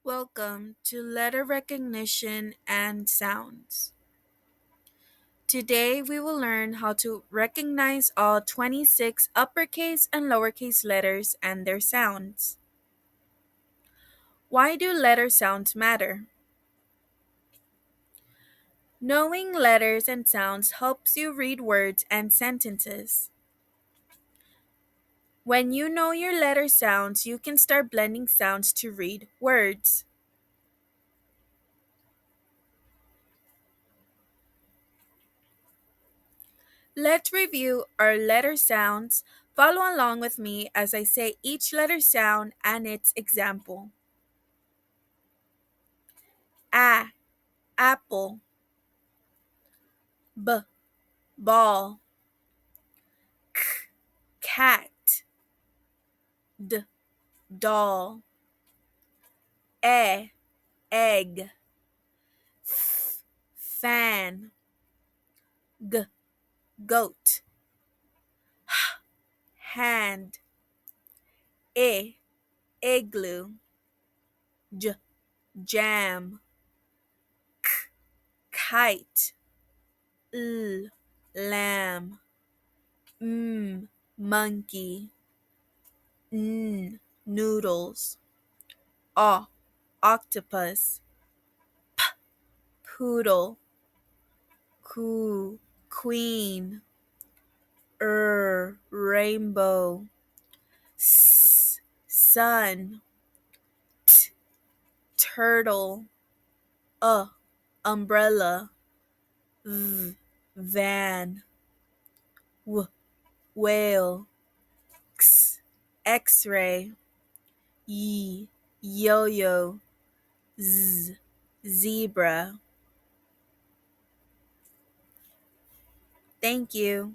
Welcome to Letter Recognition and Sounds. Today we will learn how to recognize all 26 uppercase and lowercase letters and their sounds. Why do letter sounds matter? Knowing letters and sounds helps you read words and sentences. When you know your letter sounds, you can start blending sounds to read words. Let's review our letter sounds. Follow along with me as I say each letter sound and its example. A, apple. B, ball. Cat. D, doll. E, egg. Fan. G, goat. Hand. I, igloo. J, jam. Kite. L, lamb. Monkey. Noodles. O, octopus. Poodle. Queen. Rainbow. Sun. Turtle. Umbrella. Van. Whale. X-ray. Yo-yo. Zebra. Thank you.